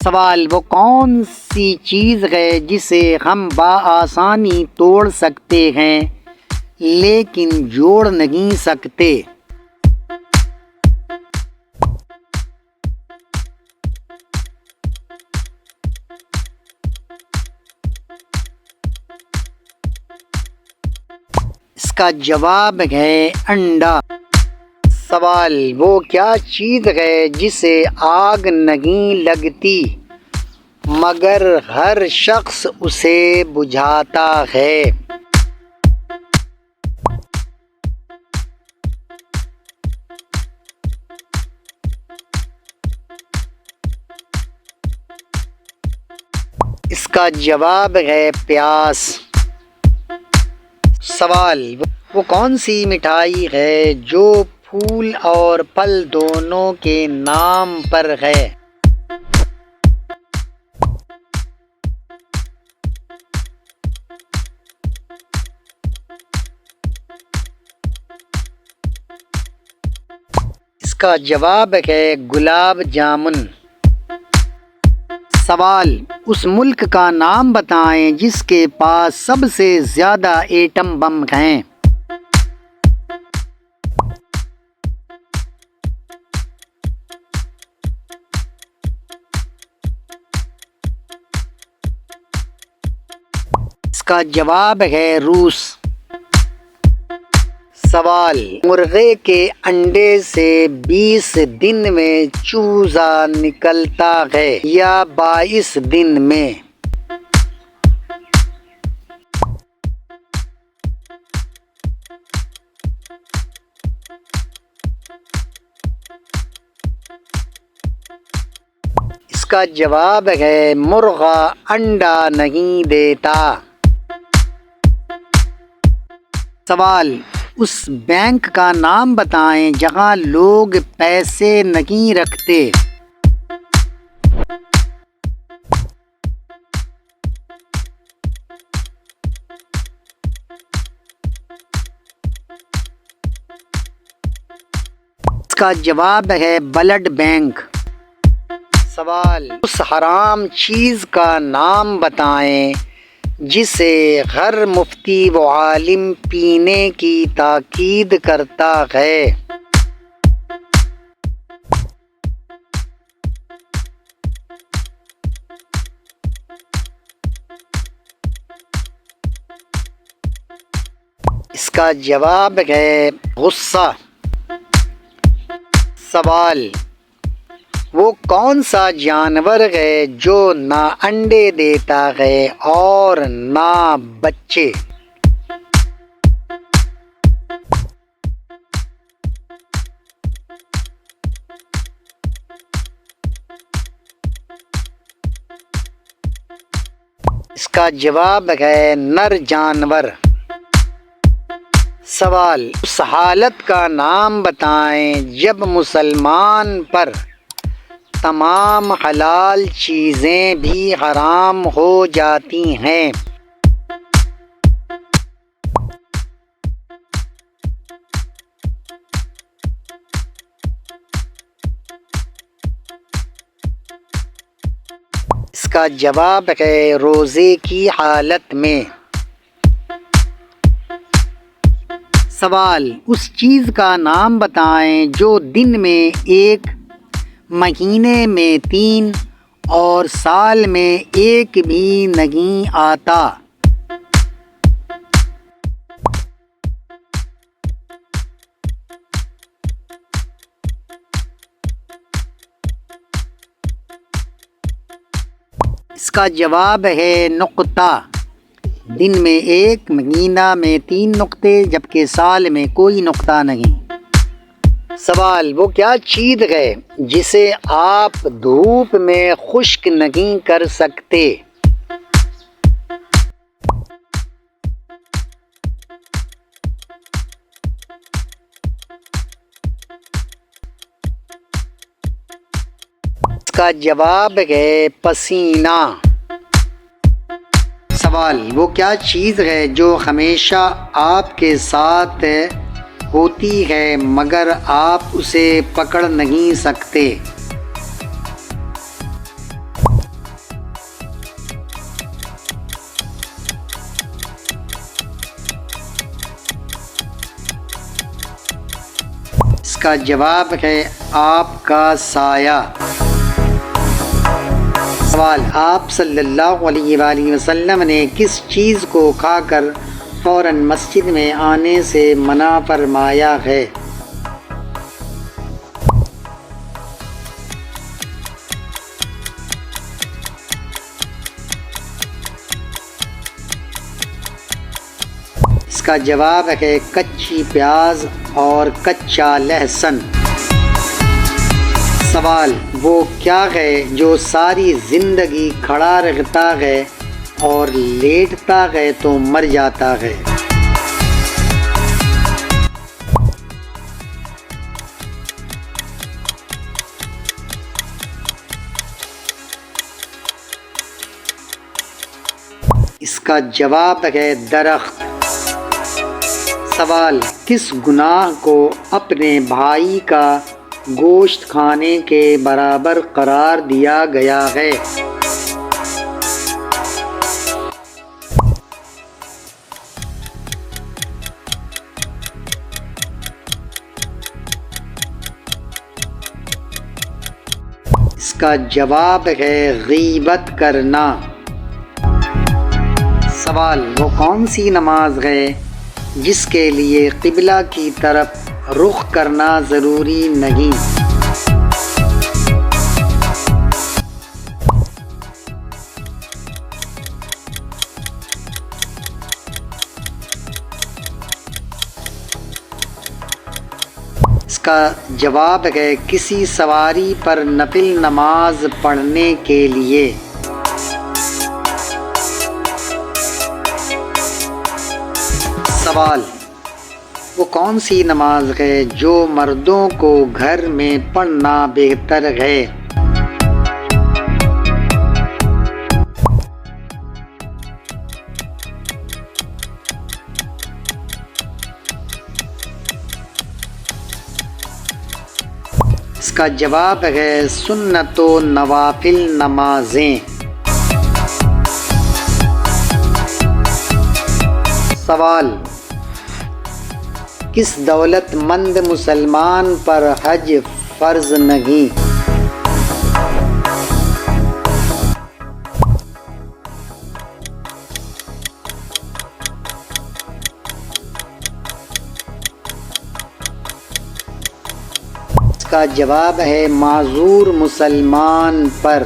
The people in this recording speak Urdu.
سوال: وہ کون سی چیز ہے جسے ہم بآسانی توڑ سکتے ہیں لیکن جوڑ نہیں سکتے؟ اس کا جواب ہے انڈا۔ سوال: وہ کیا چیز ہے جسے آگ نہیں لگتی مگر ہر شخص اسے بجھاتا ہے؟ اس کا جواب ہے پیاس۔ سوال: وہ کون سی مٹھائی ہے جو پھول اور پھل دونوں کے نام پر ہے؟ اس کا جواب ہے گلاب جامن۔ سوال: اس ملک کا نام بتائیں جس کے پاس سب سے زیادہ ایٹم بم ہیں۔ اس کا جواب ہے روس۔ سوال: مرغے کے انڈے سے 20 دن میں چوزا نکلتا ہے یا 22 دن میں؟ اس کا جواب ہے مرغا انڈا نہیں دیتا۔ سوال: اس بینک کا نام بتائیں جہاں لوگ پیسے نہیں رکھتے۔ اس کا جواب ہے بلڈ بینک۔ سوال: اس حرام چیز کا نام بتائیں جسے ہر مفتی و عالم پینے کی تاکید کرتا ہے۔ اس کا جواب ہے غصہ۔ سوال: وہ کون سا جانور ہے جو نہ انڈے دیتا ہے اور نہ بچے؟ اس کا جواب ہے نر جانور۔ سوال: اس حالت کا نام بتائیں جب مسلمان پر تمام حلال چیزیں بھی حرام ہو جاتی ہیں۔ اس کا جواب ہے روزے کی حالت میں۔ سوال: اس چیز کا نام بتائیں جو دن میں 1، مہینے میں 3 اور سال میں 1 بھی نہیں آتا۔ اس کا جواب ہے نقطہ۔ دن میں 1، مہینہ میں 3 نقطے جبکہ سال میں کوئی نقطہ نہیں۔ سوال: وہ کیا چیز ہے جسے آپ دھوپ میں خشک نہیں کر سکتے؟ اس کا جواب ہے پسینہ۔ سوال: وہ کیا چیز ہے جو ہمیشہ آپ کے ساتھ ہوتی ہے مگر آپ اسے پکڑ نہیں سکتے؟ اس کا جواب ہے آپ کا سایہ۔ سوال، آپ صلی اللہ علیہ وآلہ وسلم نے کس چیز کو کھا کر فوراً مسجد میں آنے سے منع فرمایا ہے؟ اس کا جواب ہے کچی پیاز اور کچا لہسن۔ سوال، وہ کیا ہے جو ساری زندگی کھڑا رہتا ہے اور لیٹتا ہے تو مر جاتا ہے؟ اس کا جواب ہے درخت۔ سوال، کس گناہ کو اپنے بھائی کا گوشت کھانے کے برابر قرار دیا گیا ہے؟ اس کا جواب ہے غیبت کرنا۔ سوال، وہ کون سی نماز ہے جس کے لیے قبلہ کی طرف رخ کرنا ضروری نہیں؟ اس کا جواب ہے کسی سواری پر نفل نماز پڑھنے کے لیے۔ سوال، وہ کون سی نماز ہے جو مردوں کو گھر میں پڑھنا بہتر ہے؟ اس کا جواب ہے سنت و نوافل نمازیں۔ سوال، کس دولت مند مسلمان پر حج فرض نہیں؟ اس کا جواب ہے معذور مسلمان پر۔